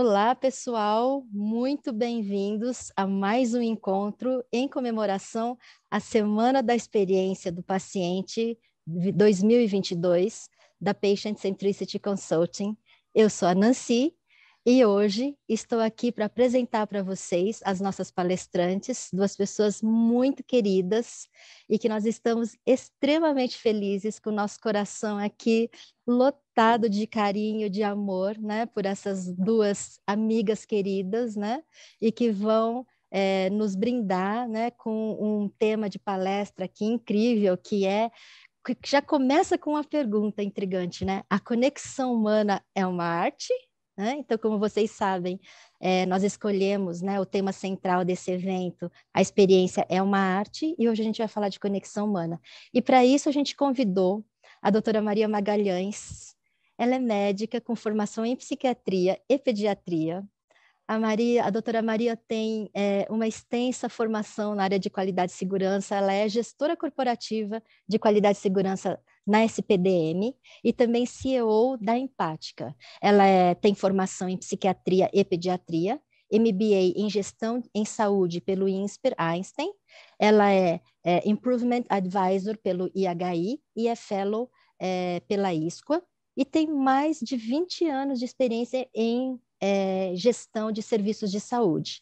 Olá, pessoal, muito bem-vindos a mais um encontro em comemoração à Semana da Experiência do Paciente 2022 da Patient Centricity Consulting. Eu sou a Nancy e hoje estou aqui para apresentar para vocês as nossas palestrantes, duas pessoas muito queridas e que nós estamos extremamente felizes com o nosso coração aqui lotado de carinho, de amor, né, por essas duas amigas queridas, né, e que vão nos brindar, né, com um tema de palestra aqui incrível, que já começa com uma pergunta intrigante, né? A conexão humana é uma arte? Né? Então, como vocês sabem, nós escolhemos, né, o tema central desse evento, a experiência é uma arte, e hoje a gente vai falar de conexão humana. E para isso a gente convidou a doutora Maria Magalhães. Ela é médica com formação em psiquiatria e pediatria. A doutora Maria tem uma extensa formação na área de qualidade e segurança, ela é gestora corporativa de qualidade e segurança na SPDM e também CEO da Empática. Ela tem formação em psiquiatria e pediatria, MBA em gestão em saúde pelo INSPER Einstein, ela é Improvement Advisor pelo IHI e é Fellow pela ISQA, e tem mais de 20 anos de experiência em gestão de serviços de saúde,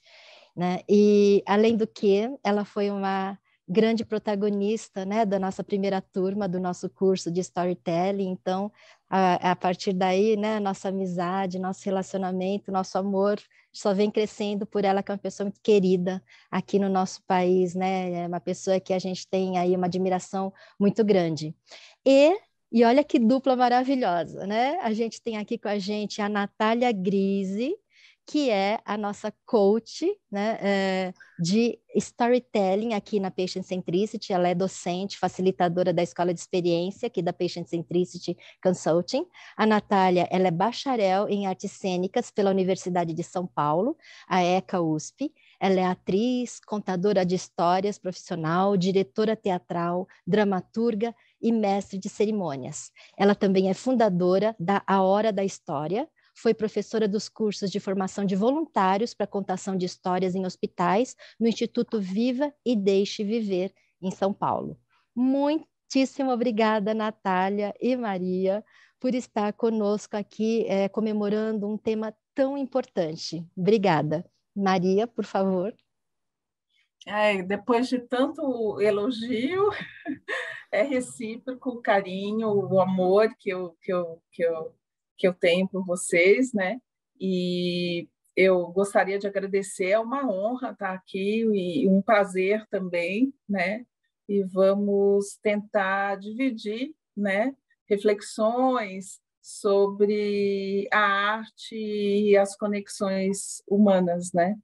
né? E, além do que, ela foi uma grande protagonista, né, da nossa primeira turma, do nosso curso de Storytelling. Então, a partir daí, né, nossa amizade, nosso relacionamento, nosso amor só vem crescendo por ela, que é uma pessoa muito querida aqui no nosso país, né? É uma pessoa que a gente tem aí uma admiração muito grande. E olha que dupla maravilhosa, né? A gente tem aqui com a gente a Natália Grise, que é a nossa coach, né, de storytelling aqui na Patient Centricity. Ela é docente, facilitadora da Escola de Experiência aqui da Patient Centricity Consulting. A Natália, ela é bacharel em artes cênicas pela Universidade de São Paulo, a ECA USP. Ela é atriz, contadora de histórias profissional, diretora teatral, dramaturga e mestre de cerimônias. Ela também é fundadora da A Hora da História, foi professora dos cursos de formação de voluntários para contação de histórias em hospitais no Instituto Viva e Deixe Viver, em São Paulo. Muitíssimo obrigada, Natália e Maria, por estar conosco aqui comemorando um tema tão importante. Obrigada. Maria, por favor. Depois de tanto elogio, é recíproco o carinho, o amor que eu tenho por vocês, né? E eu gostaria de agradecer, é uma honra estar aqui e um prazer também, né? E vamos tentar dividir, né, reflexões sobre a arte e as conexões humanas, né?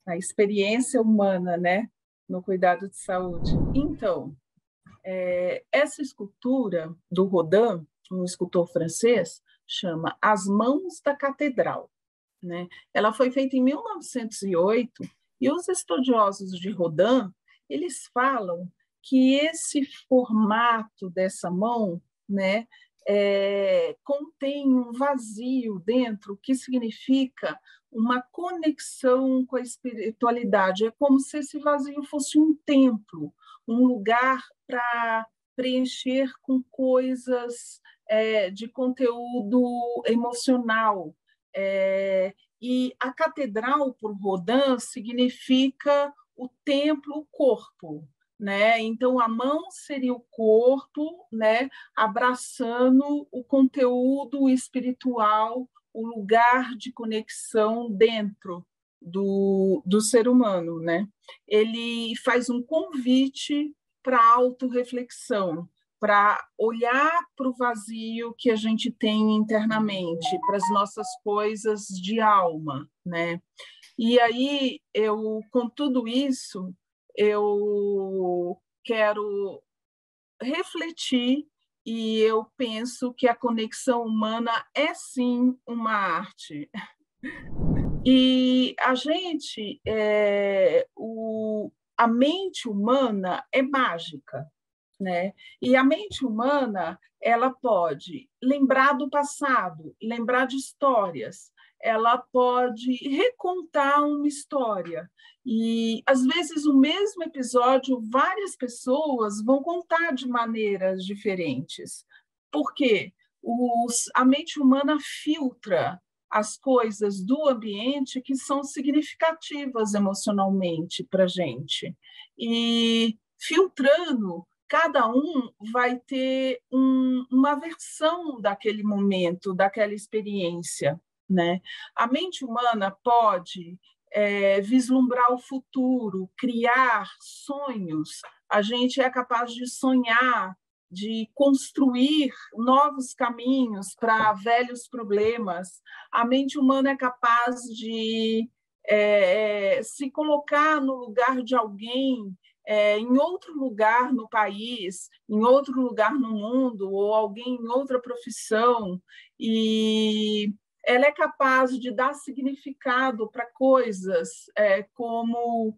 A experiência humana, né, no cuidado de saúde. Então, essa escultura do Rodin, um escultor francês, chama As Mãos da Catedral, né? Ela foi feita em 1908 e os estudiosos de Rodin, eles falam que esse formato dessa mão, né, contém um vazio dentro, que significa uma conexão com a espiritualidade. É como se esse vazio fosse um templo, um lugar para preencher com coisas de conteúdo emocional. E a catedral, por Rodin, significa o templo, o corpo, né? Então, a mão seria o corpo, né, abraçando o conteúdo espiritual, o lugar de conexão dentro do ser humano, né? Ele faz um convite para a autorreflexão, para olhar para o vazio que a gente tem internamente, para as nossas coisas de alma, né? E aí, com tudo isso, eu quero refletir e eu penso que a conexão humana é sim uma arte. E a gente, a mente humana é mágica, né? E a mente humana, ela pode lembrar do passado, lembrar de histórias, ela pode recontar uma história. E, às vezes, o mesmo episódio, várias pessoas vão contar de maneiras diferentes. Por quê? A mente humana filtra as coisas do ambiente que são significativas emocionalmente para a gente. E, filtrando, cada um vai ter uma versão daquele momento, daquela experiência, né? A mente humana pode vislumbrar o futuro, criar sonhos. A gente é capaz de sonhar, de construir novos caminhos para velhos problemas. A mente humana é capaz de se colocar no lugar de alguém em outro lugar no país, em outro lugar no mundo, ou alguém em outra profissão, e ela é capaz de dar significado para coisas como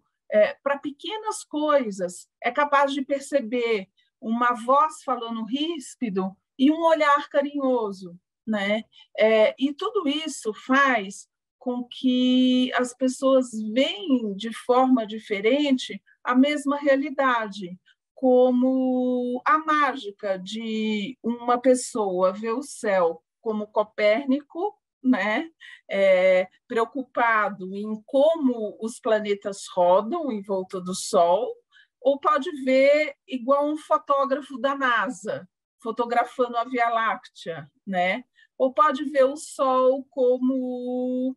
para pequenas coisas, é capaz de perceber uma voz falando ríspido e um olhar carinhoso, né? E tudo isso faz com que as pessoas veem de forma diferente a mesma realidade, como a mágica de uma pessoa ver o céu como Copérnico, né? Preocupado em como os planetas rodam em volta do Sol, ou pode ver igual um fotógrafo da NASA, fotografando a Via Láctea, né? Ou pode ver o Sol como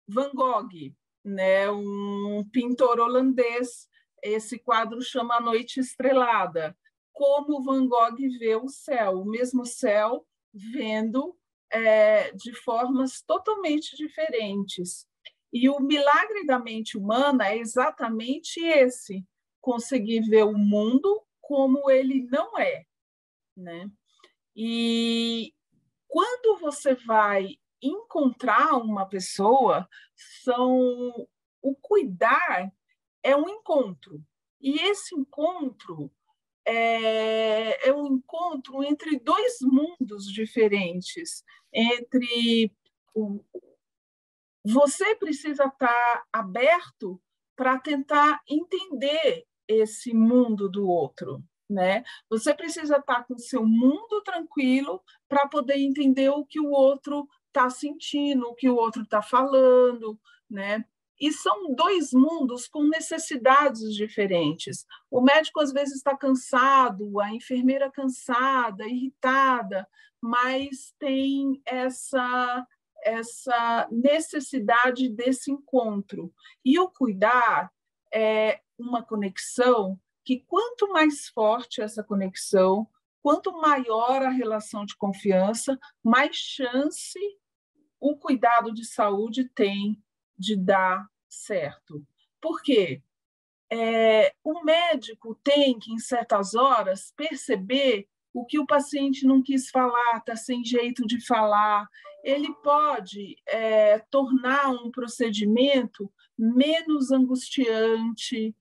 Van Gogh, né? Um pintor holandês. Esse quadro chama A Noite Estrelada. Como Van Gogh vê o céu, o mesmo céu, vendo de formas totalmente diferentes. E o milagre da mente humana é exatamente esse: conseguir ver o mundo como ele não é, né? E quando você vai encontrar uma pessoa, o cuidar é um encontro. E esse encontro é um encontro entre dois mundos diferentes. Você precisa estar aberto para tentar entender esse mundo do outro, né? Você precisa estar com o seu mundo tranquilo para poder entender o que o outro está sentindo, o que o outro está falando, né? E são dois mundos com necessidades diferentes. O médico, às vezes, está cansado, a enfermeira cansada, irritada, mas tem essa necessidade desse encontro. E o cuidar é uma conexão que, quanto mais forte essa conexão, quanto maior a relação de confiança, mais chance o cuidado de saúde tem de dar certo. Por quê? O médico tem que, em certas horas, perceber o que o paciente não quis falar, está sem jeito de falar. Ele pode tornar um procedimento menos angustiante,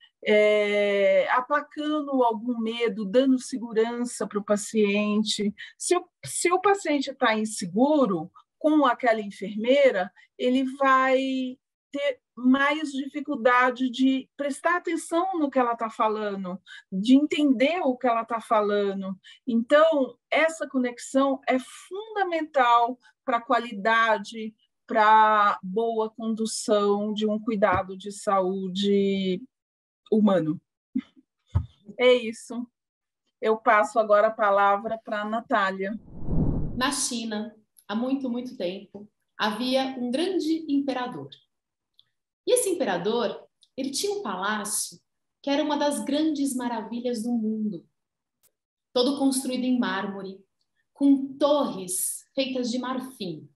aplacando algum medo, dando segurança para o paciente. Se o paciente está inseguro com aquela enfermeira, ele vai ter mais dificuldade de prestar atenção no que ela está falando, de entender o que ela está falando. Então, essa conexão é fundamental para a qualidade, para a boa condução de um cuidado de saúde humano. É isso. Eu passo agora a palavra para a Natália. Na China, há muito, muito tempo, havia um grande imperador. E esse imperador, ele tinha um palácio que era uma das grandes maravilhas do mundo, todo construído em mármore, com torres feitas de marfim.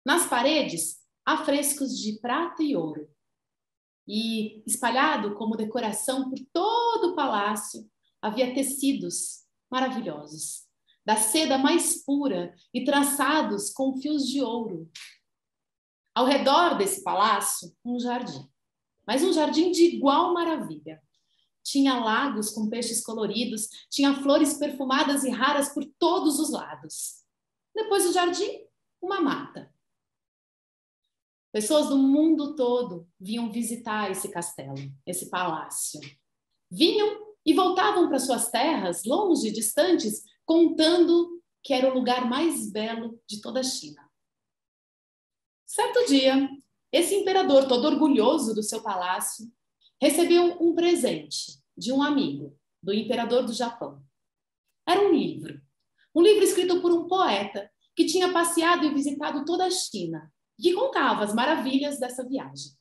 Nas paredes, afrescos de prata e ouro. E espalhado como decoração por todo o palácio, havia tecidos maravilhosos, da seda mais pura e traçados com fios de ouro. Ao redor desse palácio, um jardim, mas um jardim de igual maravilha. Tinha lagos com peixes coloridos, tinha flores perfumadas e raras por todos os lados. Depois do jardim, uma mata. Pessoas do mundo todo vinham visitar esse castelo, esse palácio. Vinham e voltavam para suas terras, longe, distantes, contando que era o lugar mais belo de toda a China. Certo dia, esse imperador, todo orgulhoso do seu palácio, recebeu um presente de um amigo, do imperador do Japão. Era um livro escrito por um poeta que tinha passeado e visitado toda a China, e que contava as maravilhas dessa viagem.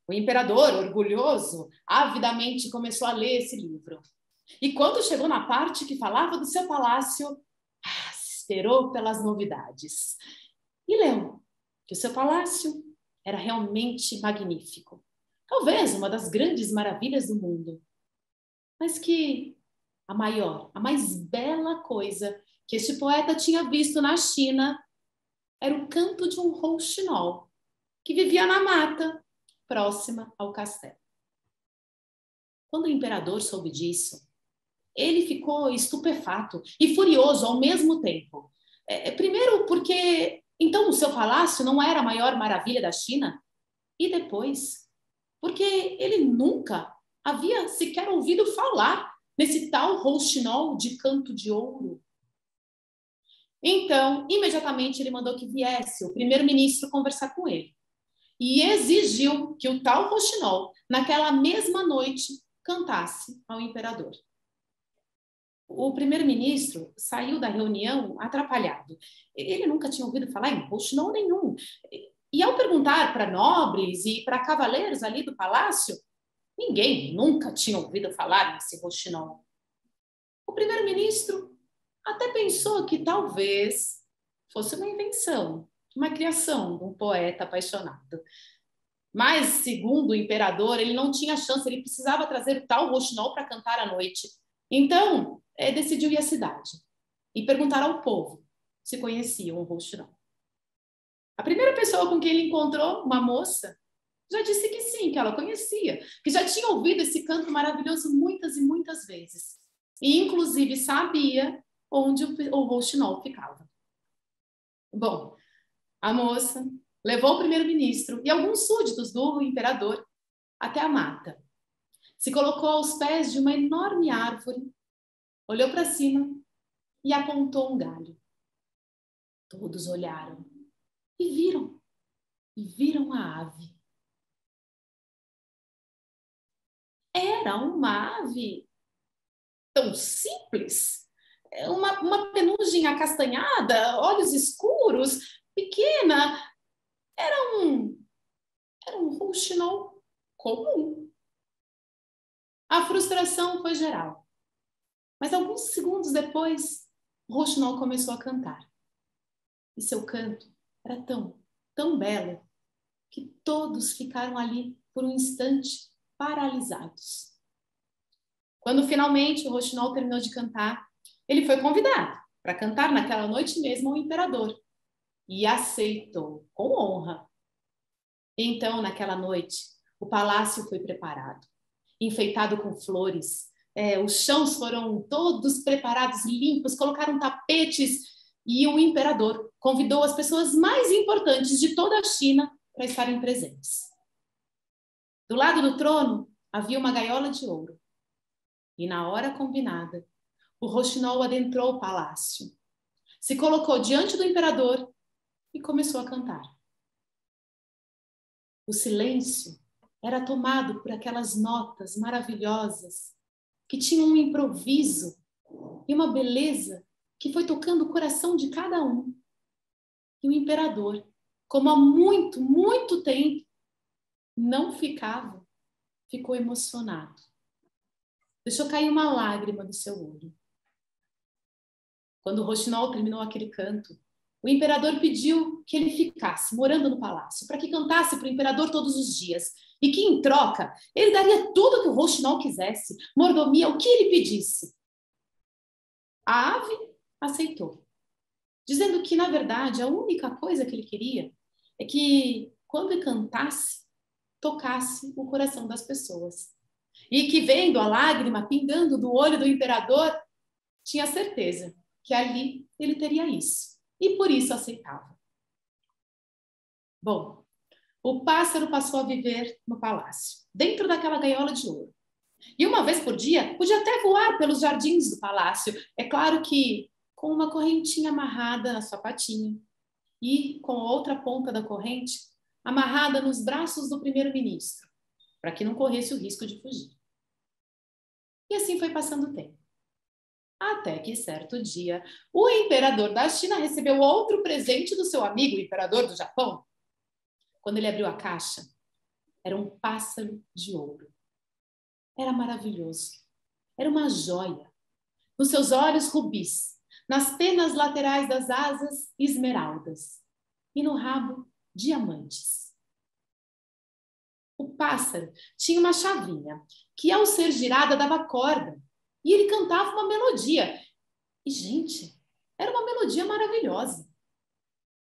O imperador, orgulhoso, avidamente começou a ler esse livro. E quando chegou na parte que falava do seu palácio, esperou pelas novidades. E leu que o seu palácio era realmente magnífico. Talvez uma das grandes maravilhas do mundo. Mas que a maior, a mais bela coisa que este poeta tinha visto na China era o canto de um rouxinol que vivia na mata, próxima ao castelo. Quando o imperador soube disso, ele ficou estupefato e furioso ao mesmo tempo. Primeiro porque, então, o seu palácio não era a maior maravilha da China, e depois porque ele nunca havia sequer ouvido falar nesse tal rouxinol de canto de ouro. Então, imediatamente ele mandou que viesse o primeiro-ministro conversar com ele e exigiu que o tal rouxinol, naquela mesma noite, cantasse ao imperador. O primeiro-ministro saiu da reunião atrapalhado. Ele nunca tinha ouvido falar em rouxinol nenhum. E ao perguntar para nobres e para cavaleiros ali do palácio, ninguém nunca tinha ouvido falar nesse rouxinol. O primeiro-ministro até pensou que talvez fosse uma invenção, uma criação de um poeta apaixonado. Mas, segundo o imperador, ele não tinha chance, ele precisava trazer o tal rouxinol para cantar à noite. Então, decidiu ir à cidade e perguntar ao povo se conheciam o rouxinol. A primeira pessoa com quem ele encontrou, uma moça, já disse que sim, que ela conhecia, que já tinha ouvido esse canto maravilhoso muitas e muitas vezes. E, inclusive, sabia onde o rouxinol ficava. Bom, a moça levou o primeiro-ministro e alguns súditos do imperador até a mata. Se colocou aos pés de uma enorme árvore, olhou para cima e apontou um galho. Todos olharam e viram a ave. Era uma ave tão simples, uma penugem acastanhada, olhos escuros, pequena. Era um rouxinol comum. A frustração foi geral. Mas alguns segundos depois, o rouxinol começou a cantar. E seu canto era tão belo, que todos ficaram ali por um instante paralisados. Quando finalmente o rouxinol terminou de cantar, ele foi convidado para cantar naquela noite mesmo ao imperador. E aceitou com honra. Então, naquela noite, o palácio foi preparado, enfeitado com flores. Os chãos foram todos preparados, limpos, colocaram tapetes e o imperador convidou as pessoas mais importantes de toda a China para estarem presentes. Do lado do trono havia uma gaiola de ouro e na hora combinada, o rouxinol adentrou o palácio, se colocou diante do imperador e começou a cantar. O silêncio era tomado por aquelas notas maravilhosas que tinham um improviso e uma beleza que foi tocando o coração de cada um. E o imperador, como há muito, muito tempo não ficava, ficou emocionado. Deixou cair uma lágrima do seu olho. Quando o rouxinol terminou aquele canto, o imperador pediu que ele ficasse morando no palácio, para que cantasse para o imperador todos os dias, e que, em troca, ele daria tudo que o rouxinol quisesse, mordomia, o que ele pedisse. A ave aceitou, dizendo que, na verdade, a única coisa que ele queria é que, quando ele cantasse, tocasse o coração das pessoas. E que, vendo a lágrima pingando do olho do imperador, tinha certeza que ali ele teria isso. E por isso aceitava. Bom, o pássaro passou a viver no palácio, dentro daquela gaiola de ouro. E uma vez por dia, podia até voar pelos jardins do palácio. É claro que com uma correntinha amarrada na sua patinha e com a outra ponta da corrente amarrada nos braços do primeiro-ministro, para que não corresse o risco de fugir. E assim foi passando o tempo. Até que, certo dia, o imperador da China recebeu outro presente do seu amigo, o imperador do Japão. Quando ele abriu a caixa, era um pássaro de ouro. Era maravilhoso. Era uma joia. Nos seus olhos, rubis. Nas penas laterais das asas, esmeraldas. E no rabo, diamantes. O pássaro tinha uma chavinha que, ao ser girada, dava corda. E ele cantava uma melodia. E, gente, era uma melodia maravilhosa.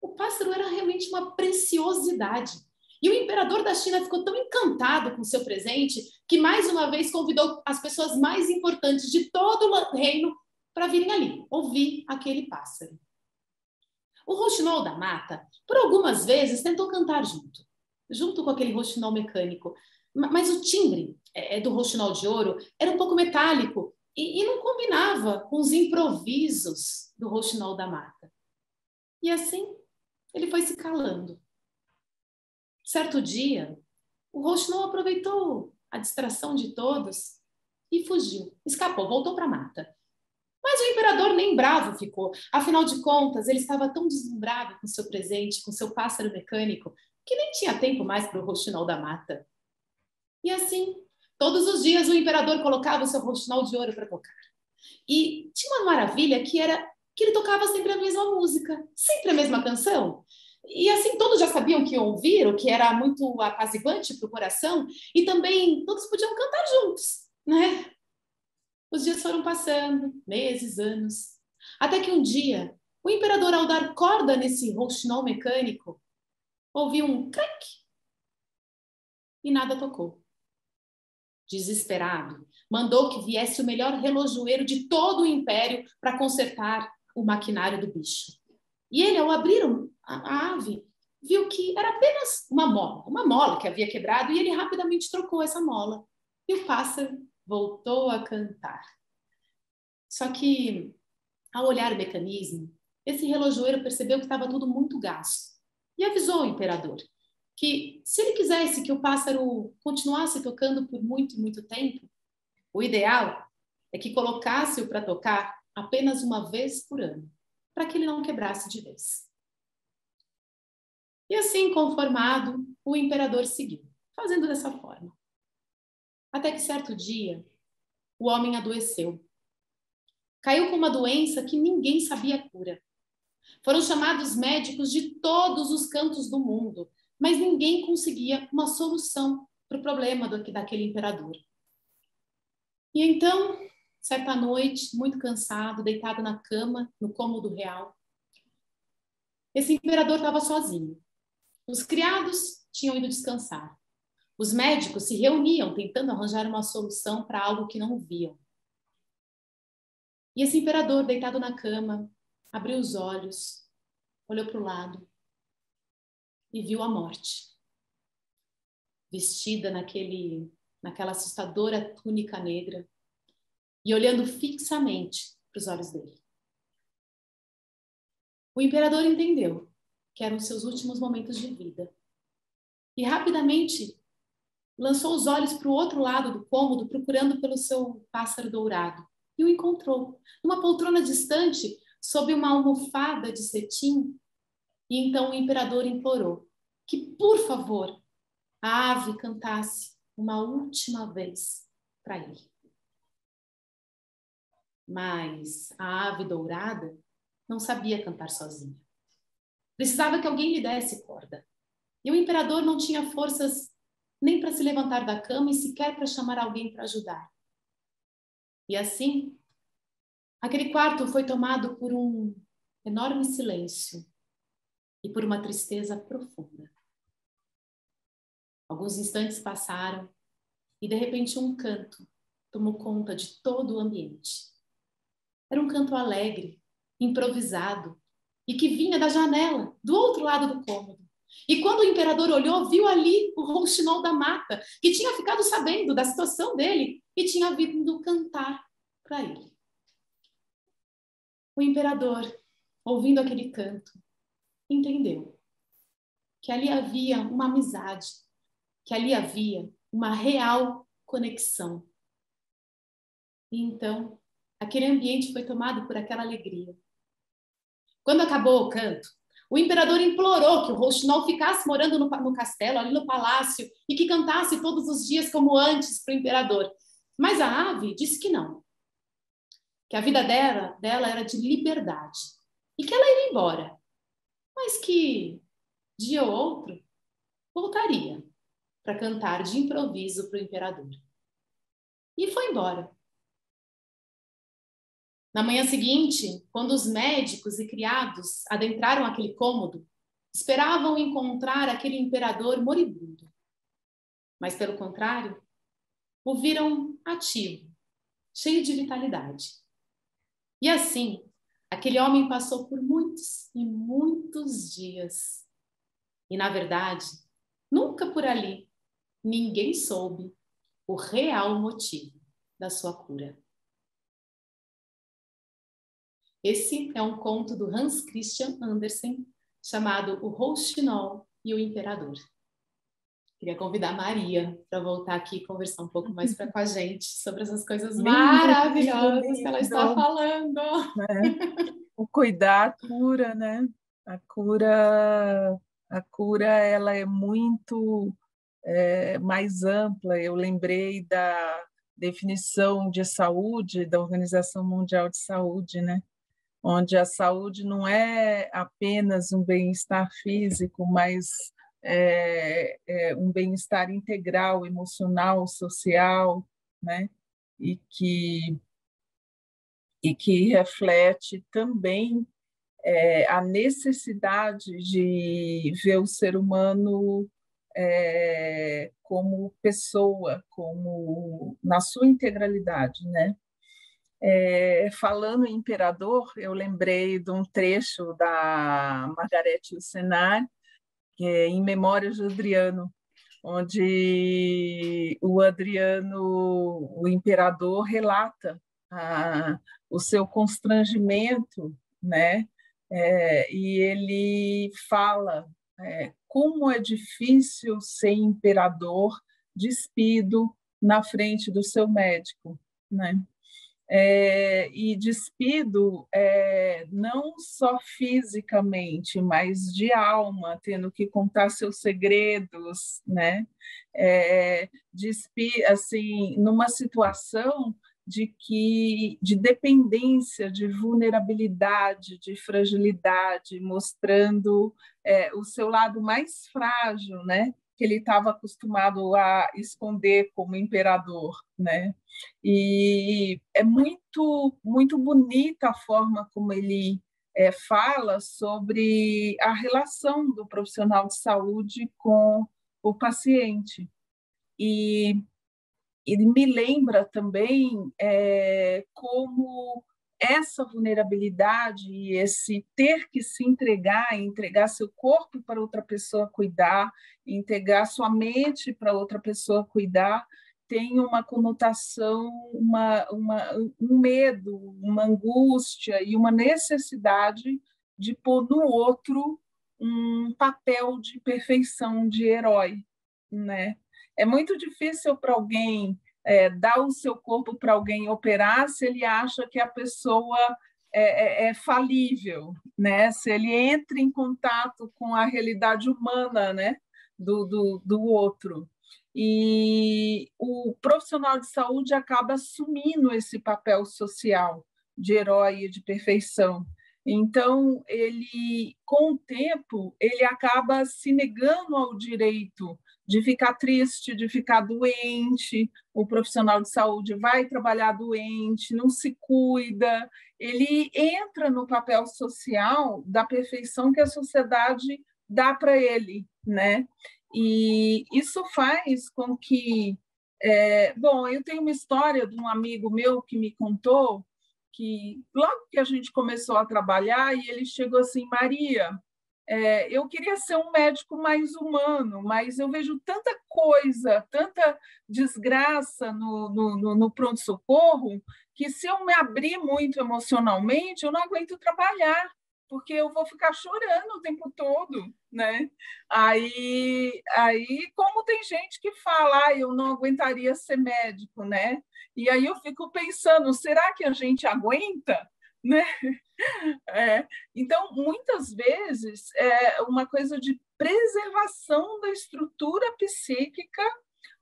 O pássaro era realmente uma preciosidade. E o imperador da China ficou tão encantado com seu presente que, mais uma vez, convidou as pessoas mais importantes de todo o reino para virem ali, ouvir aquele pássaro. O rouxinol da mata, por algumas vezes, tentou cantar junto com aquele rouxinol mecânico. Mas o timbre do rouxinol de ouro era um pouco metálico e não combinava com os improvisos do rouxinol da mata. E assim, ele foi se calando. Certo dia, o rouxinol aproveitou a distração de todos e fugiu, escapou, voltou para a mata. Mas o imperador nem bravo ficou. Afinal de contas, ele estava tão deslumbrado com seu presente, com seu pássaro mecânico, que nem tinha tempo mais para o rouxinol da mata. E assim, todos os dias o imperador colocava o seu rouxinol de ouro para tocar. E tinha uma maravilha que era que ele tocava sempre a mesma música, sempre a mesma canção. E assim, todos já sabiam que iam ouvir, o que era muito apaziguante para o coração, e também todos podiam cantar juntos, né? Os dias foram passando, meses, anos, até que um dia, o imperador, ao dar corda nesse rouxinol mecânico, ouviu um crack e nada tocou. Desesperado, mandou que viesse o melhor relojoeiro de todo o império para consertar o maquinário do bicho. E ele, ao abrir a ave, viu que era apenas uma mola que havia quebrado, e ele rapidamente trocou essa mola. E o pássaro voltou a cantar. Só que, ao olhar o mecanismo, esse relojoeiro percebeu que estava tudo muito gasto e avisou o imperador que, se ele quisesse que o pássaro continuasse tocando por muito, muito tempo, o ideal é que colocasse-o para tocar apenas uma vez por ano, para que ele não quebrasse de vez. E assim, conformado, o imperador seguiu, fazendo dessa forma. Até que certo dia, o homem adoeceu. Caiu com uma doença que ninguém sabia a cura. Foram chamados médicos de todos os cantos do mundo, mas ninguém conseguia uma solução para o problema daquele imperador. E então, certa noite, muito cansado, deitado na cama, no cômodo real, esse imperador estava sozinho. Os criados tinham ido descansar. Os médicos se reuniam tentando arranjar uma solução para algo que não viam. E esse imperador, deitado na cama, abriu os olhos, olhou para o lado e viu a morte. Vestida naquela assustadora túnica negra e olhando fixamente para os olhos dele. O imperador entendeu que eram seus últimos momentos de vida e rapidamente lançou os olhos para o outro lado do cômodo, procurando pelo seu pássaro dourado, e o encontrou numa poltrona distante, sob uma almofada de cetim. E então o imperador implorou que, por favor, a ave cantasse uma última vez para ele. Mas a ave dourada não sabia cantar sozinha. Precisava que alguém lhe desse corda. E o imperador não tinha forças nem para se levantar da cama e sequer para chamar alguém para ajudar. E assim, aquele quarto foi tomado por um enorme silêncio e por uma tristeza profunda. Alguns instantes passaram e, de repente, um canto tomou conta de todo o ambiente. Era um canto alegre, improvisado, e que vinha da janela, do outro lado do cômodo. E quando o imperador olhou, viu ali o rouxinol da mata, que tinha ficado sabendo da situação dele e tinha vindo cantar para ele. O imperador, ouvindo aquele canto, entendeu que ali havia uma amizade, que ali havia uma real conexão. E então, aquele ambiente foi tomado por aquela alegria. Quando acabou o canto, o imperador implorou que o rouxinol ficasse morando no castelo, ali no palácio, e que cantasse todos os dias como antes para o imperador. Mas a ave disse que não, que a vida dela era de liberdade e que ela iria embora, mas que, dia ou outro, voltaria para cantar de improviso para o imperador. E foi embora. Na manhã seguinte, quando os médicos e criados adentraram aquele cômodo, esperavam encontrar aquele imperador moribundo. Mas, pelo contrário, o viram ativo, cheio de vitalidade. E assim, aquele homem passou por muitos e muitos dias. E, na verdade, nunca por ali ninguém soube o real motivo da sua cura. Esse é um conto do Hans Christian Andersen, chamado O Rouxinol e o Imperador. Queria convidar a Maria para voltar aqui e conversar um pouco mais com a gente sobre essas coisas maravilhosas lindo. Que ela está falando. O cuidar, a cura, né? A cura ela é muito mais ampla. Eu lembrei da definição de saúde da Organização Mundial de Saúde, né? Onde a saúde não é apenas um bem-estar físico, mas um bem-estar integral, emocional, social, né? E que reflete também a necessidade de ver o ser humano como pessoa, como na sua integralidade, né? Falando em imperador, eu lembrei de um trecho da Margarete Yourcenar, que é Em Memórias de Adriano, onde o imperador, relata o seu constrangimento, né? E ele fala como é difícil ser imperador despido na frente do seu médico, né? E despido não só fisicamente, mas de alma, tendo que contar seus segredos, né? Assim, numa situação de dependência, de vulnerabilidade, de fragilidade, mostrando o seu lado mais frágil, né? Que ele estava acostumado a esconder como imperador, né? E é muito, muito bonita a forma como ele fala sobre a relação do profissional de saúde com o paciente. E ele me lembra também como essa vulnerabilidade e esse ter que se entregar seu corpo para outra pessoa cuidar, entregar sua mente para outra pessoa cuidar, tem uma conotação, um medo, uma angústia e uma necessidade de pôr no outro um papel de perfeição, de herói, né? É muito difícil para alguém dar o seu corpo para alguém operar se ele acha que a pessoa é falível, né? Se ele entra em contato com a realidade humana, né? do outro. E o profissional de saúde acaba assumindo esse papel social de herói e de perfeição. Então, ele, com o tempo, ele acaba se negando ao direito de ficar triste, de ficar doente. O profissional de saúde vai trabalhar doente, não se cuida, ele entra no papel social da perfeição que a sociedade dá para ele, né? E isso faz com que... Bom, eu tenho uma história de um amigo meu que me contou que logo que a gente começou a trabalhar, e ele chegou assim, Maria, Eu queria ser um médico mais humano, mas eu vejo tanta coisa, tanta desgraça no pronto-socorro, que se eu me abrir muito emocionalmente, eu não aguento trabalhar, porque eu vou ficar chorando o tempo todo, né? Aí como tem gente que fala, eu não aguentaria ser médico, né? E aí eu fico pensando, será que a gente aguenta? Né? Então, muitas vezes, é uma coisa de preservação da estrutura psíquica,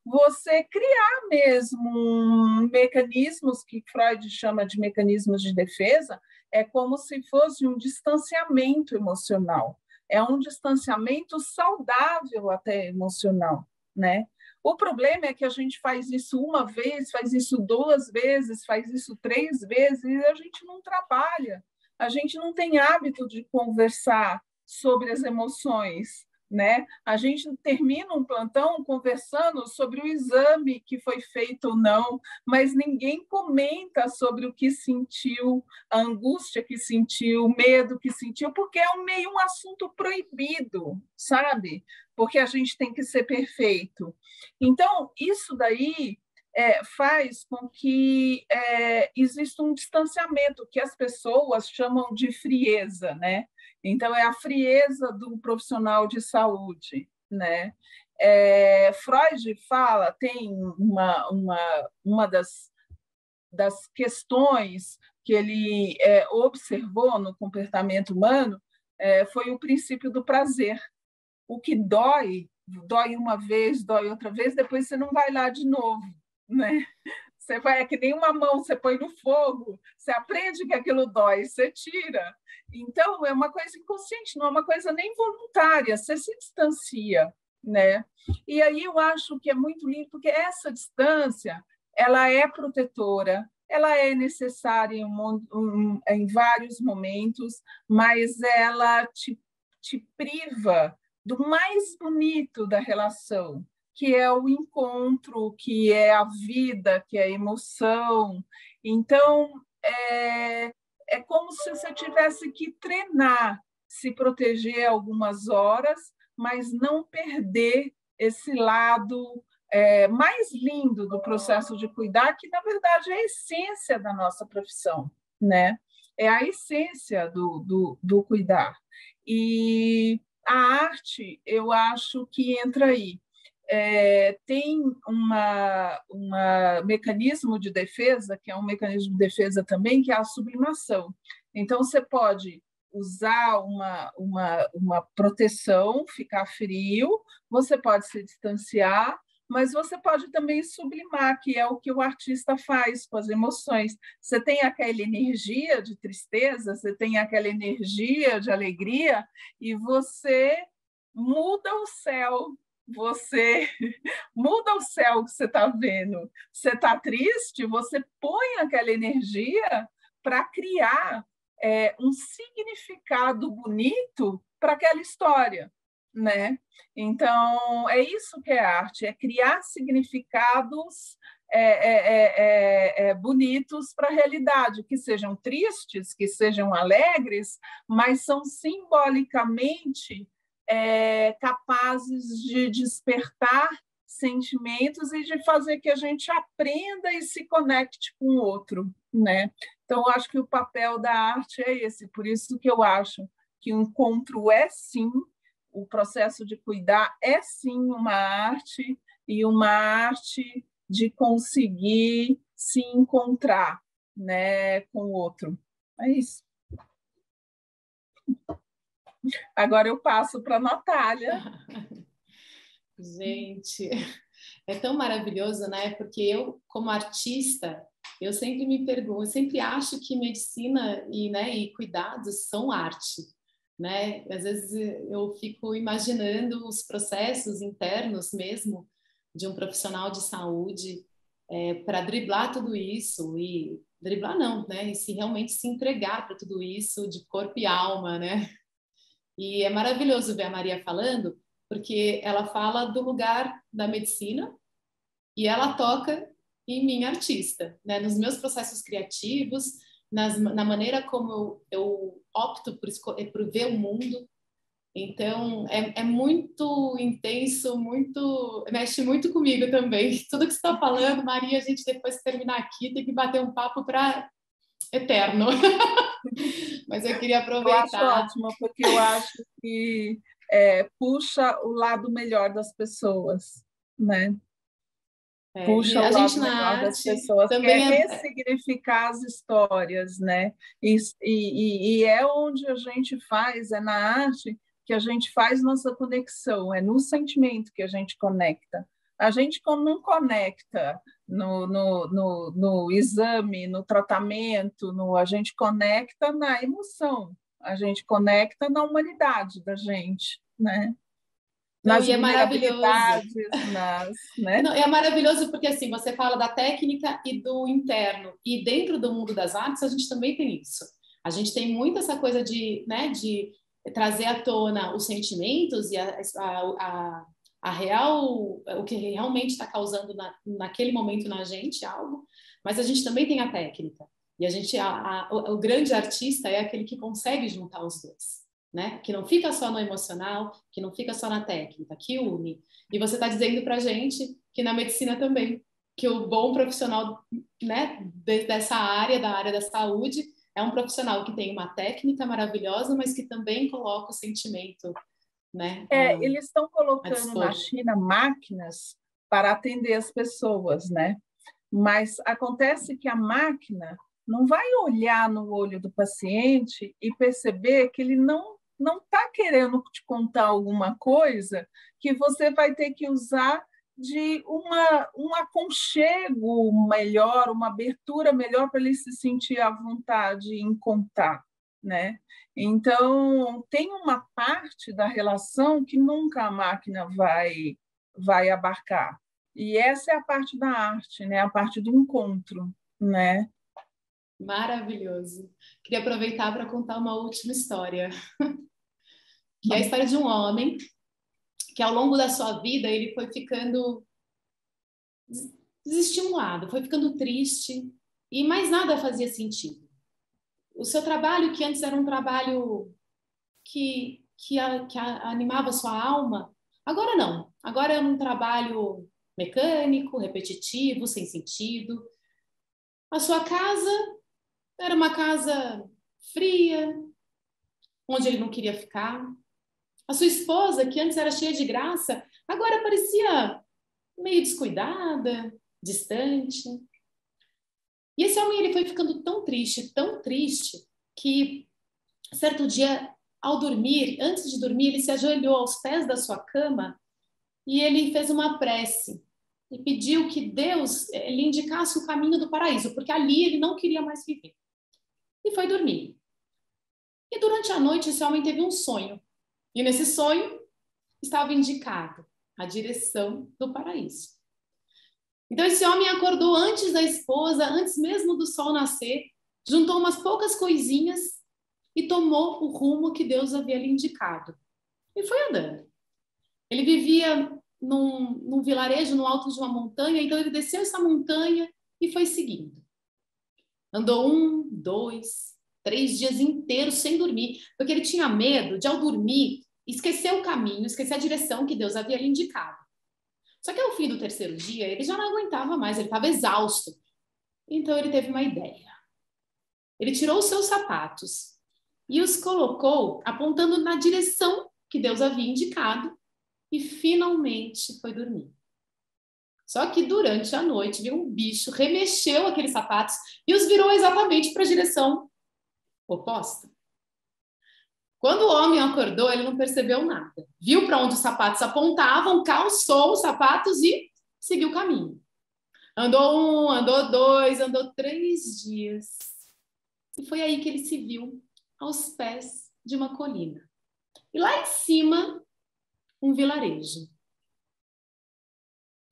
você criar mesmo mecanismos que Freud chama de mecanismos de defesa, é como se fosse um distanciamento emocional. É um distanciamento saudável até emocional, né? O problema é que a gente faz isso uma vez, faz isso 2 vezes, faz isso 3 vezes, e a gente não trabalha. A gente não tem hábito de conversar sobre as emoções, né? A gente termina um plantão conversando sobre o exame que foi feito ou não, mas ninguém comenta sobre o que sentiu, a angústia que sentiu, o medo que sentiu, porque é meio um assunto proibido, sabe? Porque a gente tem que ser perfeito. Então, isso daí faz com que exista um distanciamento, que as pessoas chamam de frieza, né? Então, é a frieza do profissional de saúde, né? Freud fala, tem uma das questões que ele observou no comportamento humano foi o princípio do prazer. O que dói uma vez, dói outra vez, depois você não vai lá de novo, né? Você vai, é que nem uma mão, você põe no fogo, você aprende que aquilo dói, você tira. Então, é uma coisa inconsciente, não é uma coisa nem voluntária, você se distancia, né? E aí eu acho que é muito lindo, porque essa distância, ela é protetora, ela é necessária em vários momentos, mas ela te priva do mais bonito da relação, que é o encontro, que é a vida, que é a emoção. Então, é como se você tivesse que treinar, se proteger algumas horas, mas não perder esse lado mais lindo do processo de cuidar, que, na verdade, é a essência da nossa profissão, né? É a essência do cuidar. E a arte, eu acho que entra aí. Tem um mecanismo de defesa, que é um mecanismo de defesa também, que é a sublimação. Então, você pode usar uma proteção, ficar frio, você pode se distanciar, mas você pode também sublimar, que é o que o artista faz com as emoções. Você tem aquela energia de tristeza, você tem aquela energia de alegria, e você muda o céu, você muda o céu que você está vendo. Você está triste, você põe aquela energia para criar um significado bonito para aquela história, né? Então, é isso que é arte, é criar significados bonitos para a realidade, que sejam tristes, que sejam alegres, mas são simbolicamente capazes de despertar sentimentos e de fazer que a gente aprenda e se conecte com o outro, né? Então, eu acho que o papel da arte é esse, por isso que eu acho que o encontro é sim, o processo de cuidar é sim uma arte, e uma arte de conseguir se encontrar, né, com o outro. É isso. Agora eu passo para a Natália. Gente, é tão maravilhoso, né? Porque eu, como artista, eu sempre me pergunto, eu sempre acho que medicina e cuidados são arte, né? Às vezes eu fico imaginando os processos internos mesmo de um profissional de saúde para driblar tudo isso, e driblar não, né? E se realmente se entregar para tudo isso de corpo e alma, né? E é maravilhoso ver a Maria falando, porque ela fala do lugar da medicina e ela toca em mim, artista, né? Nos meus processos criativos, na maneira como eu opto por ver o mundo. Então, é muito intenso, mexe muito comigo também. Tudo que você está falando, Maria, a gente depois que terminar aqui tem que bater um papo para eterno. Mas eu queria Eu acho aproveitar. ótimo, porque eu acho que puxa o lado melhor das pessoas, né? Puxa o A gente lado na melhor das arte pessoas, que é também ressignificar as histórias, né? E é onde a gente faz, é na arte que a gente faz nossa conexão, é no sentimento que a gente conecta. A gente não conecta no exame, no tratamento, a gente conecta na emoção, a gente conecta na humanidade da gente, né? não, Nas e é maravilhoso. vulnerabilidades, né? Não, é maravilhoso porque assim, você fala da técnica e do interno. E dentro do mundo das artes, a gente também tem isso. A gente tem muito essa coisa de, né, de trazer à tona os sentimentos e a real, o que realmente está causando naquele momento na gente algo, mas a gente também tem a técnica. E a gente, o grande artista é aquele que consegue juntar os dois, né? Que não fica só no emocional, que não fica só na técnica, que une. E você está dizendo para a gente que na medicina também, que o bom profissional, né, dessa área, da área da saúde, é um profissional que tem uma técnica maravilhosa, mas que também coloca o sentimento, né, Eles estão a colocando na dispor. China máquinas para atender as pessoas, né? Mas acontece que a máquina não vai olhar no olho do paciente e perceber que ele não está querendo te contar alguma coisa que você vai ter que usar de um aconchego melhor, uma abertura melhor para ele se sentir à vontade em contar, né? Então, tem uma parte da relação que nunca a máquina vai abarcar. E essa é a parte da arte, né? A parte do encontro, né? Maravilhoso. Queria aproveitar para contar uma última história, que é a história de um homem que ao longo da sua vida ele foi ficando desestimulado, foi ficando triste e mais nada fazia sentido. O seu trabalho, que antes era um trabalho que animava a sua alma, agora não. Agora é um trabalho mecânico, repetitivo, sem sentido. A sua casa era uma casa fria, onde ele não queria ficar. A sua esposa, que antes era cheia de graça, agora parecia meio descuidada, distante. E esse homem ele foi ficando tão triste, que certo dia, ao dormir, antes de dormir, ele se ajoelhou aos pés da sua cama e ele fez uma prece e pediu que Deus lhe indicasse o caminho do paraíso, porque ali ele não queria mais viver. E foi dormir. E durante a noite, esse homem teve um sonho. E nesse sonho estava indicado a direção do paraíso. Então esse homem acordou antes da esposa, antes mesmo do sol nascer, juntou umas poucas coisinhas e tomou o rumo que Deus havia lhe indicado. E foi andando. Ele vivia num vilarejo no alto de uma montanha, então ele desceu essa montanha e foi seguindo. Andou 1, 2, 3 dias inteiros sem dormir, porque ele tinha medo de, ao dormir, esquecer o caminho, esquecer a direção que Deus havia lhe indicado. Só que ao fim do 3º dia, ele já não aguentava mais, ele estava exausto. Então ele teve uma ideia. Ele tirou os seus sapatos e os colocou apontando na direção que Deus havia indicado e finalmente foi dormir. Só que durante a noite viu um bicho, remexeu aqueles sapatos e os virou exatamente para a direção oposta. Quando o homem acordou, ele não percebeu nada. Viu para onde os sapatos apontavam, calçou os sapatos e seguiu o caminho. Andou 1, andou 2, andou 3 dias. E foi aí que ele se viu aos pés de uma colina. E lá em cima, um vilarejo.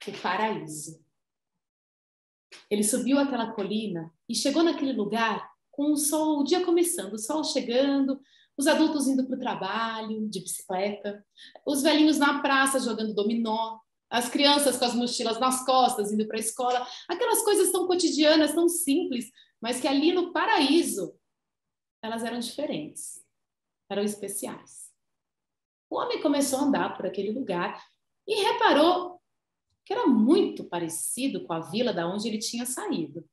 O paraíso. Ele subiu aquela colina e chegou naquele lugar com o dia começando, o sol chegando, os adultos indo para o trabalho, de bicicleta, os velhinhos na praça jogando dominó, as crianças com as mochilas nas costas indo para a escola, aquelas coisas tão cotidianas, tão simples, mas que ali no paraíso elas eram diferentes, eram especiais. O homem começou a andar por aquele lugar e reparou que era muito parecido com a vila da onde ele tinha saído.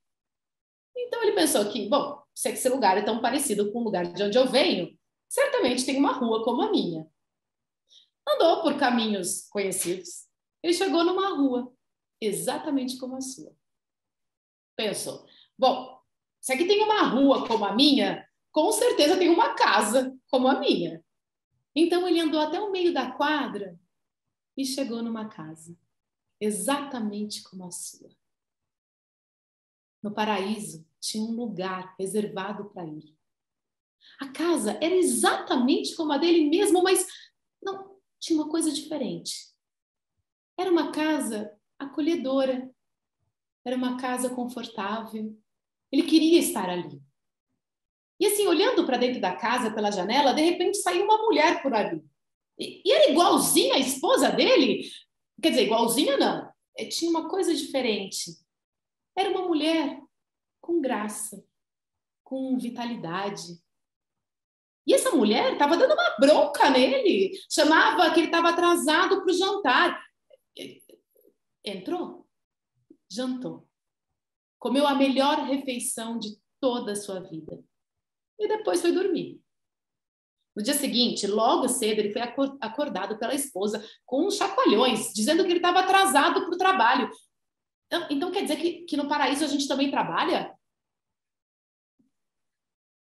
Então ele pensou que, bom, se esse lugar é tão parecido com o lugar de onde eu venho, certamente tem uma rua como a minha. Andou por caminhos conhecidos. Ele chegou numa rua, exatamente como a sua. Pensou, bom, se aqui tem uma rua como a minha, com certeza tem uma casa como a minha. Então ele andou até o meio da quadra e chegou numa casa, exatamente como a sua. No paraíso tinha um lugar reservado para ele. A casa era exatamente como a dele mesmo, mas não, tinha uma coisa diferente. Era uma casa acolhedora, era uma casa confortável. Ele queria estar ali. E assim, olhando para dentro da casa pela janela, de repente saiu uma mulher por ali. E era igualzinha a esposa dele? Quer dizer, igualzinha não. Tinha uma coisa diferente. Era uma mulher com graça, com vitalidade. E essa mulher estava dando uma bronca nele. Chamava que ele estava atrasado para o jantar. Entrou, jantou. Comeu a melhor refeição de toda a sua vida. E depois foi dormir. No dia seguinte, logo cedo, ele foi acordado pela esposa com uns chacoalhões, dizendo que ele estava atrasado para o trabalho. Então quer dizer que no paraíso a gente também trabalha?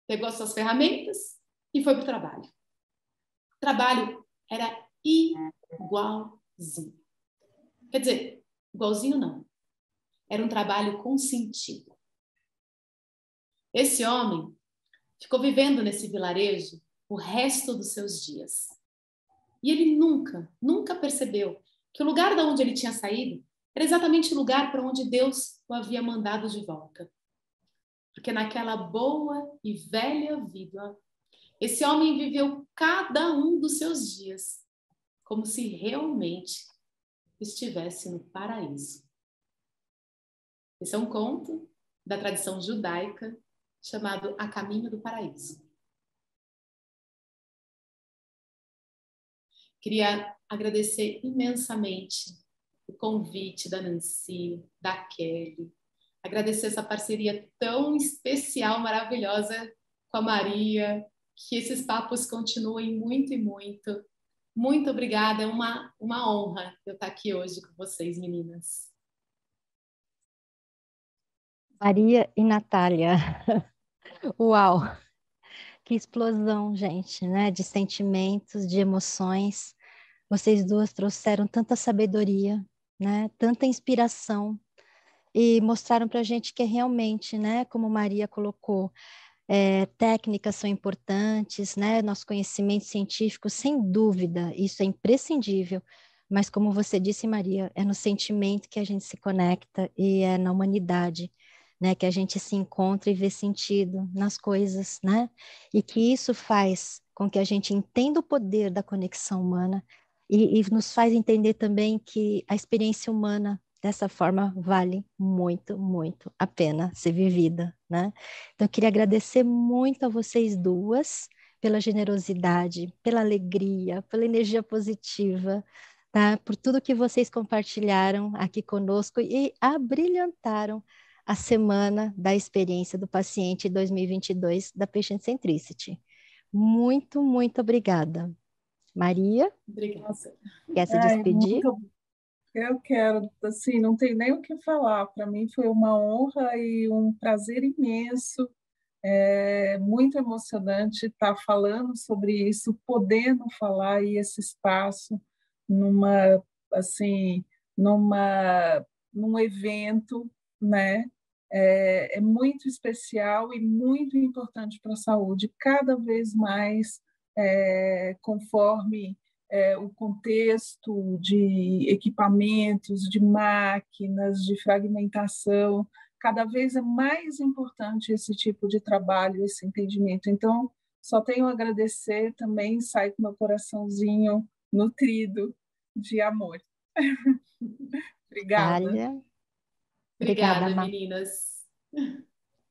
Pegou as suas ferramentas e foi para o trabalho. O trabalho era igualzinho. Quer dizer, igualzinho não. Era um trabalho com sentido. Esse homem ficou vivendo nesse vilarejo o resto dos seus dias. E ele nunca percebeu que o lugar de onde ele tinha saído era exatamente o lugar para onde Deus o havia mandado de volta. Porque naquela boa e velha vida, esse homem viveu cada um dos seus dias como se realmente estivesse no paraíso. Esse é um conto da tradição judaica chamado A Caminho do Paraíso. Queria agradecer imensamente o convite da Nancy, da Kelly, agradecer essa parceria tão especial, maravilhosa com a Maria, que esses papos continuem muito e muito. Muito obrigada, é uma honra eu estar aqui hoje com vocês, meninas. Maria e Natália. Uau! Que explosão, gente, né? De sentimentos, de emoções. Vocês duas trouxeram tanta sabedoria, né? Tanta inspiração e mostraram para a gente que realmente, né? Como Maria colocou, técnicas são importantes, né? Nosso conhecimento científico, sem dúvida, isso é imprescindível. Mas como você disse, Maria, é no sentimento que a gente se conecta e é na humanidade, né? Que a gente se encontra e vê sentido nas coisas, né? E que isso faz com que a gente entenda o poder da conexão humana e nos faz entender também que a experiência humana dessa forma vale muito, muito a pena ser vivida, né? Então, eu queria agradecer muito a vocês duas pela generosidade, pela alegria, pela energia positiva, tá? Por tudo que vocês compartilharam aqui conosco e abrilhantaram a semana da experiência do paciente 2022 da Patient Centricity. Muito, muito obrigada. Maria, Obrigada. quer se despedir? Eu quero, assim, não tem nem o que falar. Para mim foi uma honra e um prazer imenso. É muito emocionante estar falando sobre isso, podendo falar e esse espaço numa, assim, num evento, né? É muito especial e muito importante para a saúde, cada vez mais, conforme o contexto de equipamentos, de máquinas, de fragmentação, cada vez é mais importante esse tipo de trabalho, esse entendimento. Então, só tenho a agradecer também, sai com meu coraçãozinho nutrido de amor. Obrigada. Obrigada, meninas.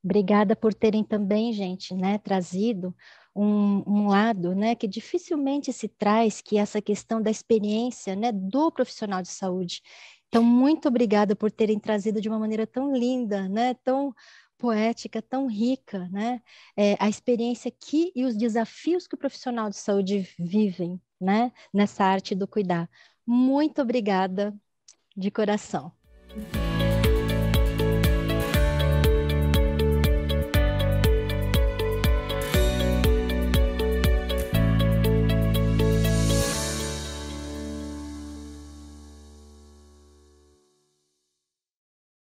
Obrigada por terem também, gente, né, trazido um lado, né, que dificilmente se traz, que é essa questão da experiência, né, do profissional de saúde. Então, muito obrigada por terem trazido de uma maneira tão linda, né, tão poética, tão rica, né, a experiência que e os desafios que o profissional de saúde vivem, né, nessa arte do cuidar. Muito obrigada de coração.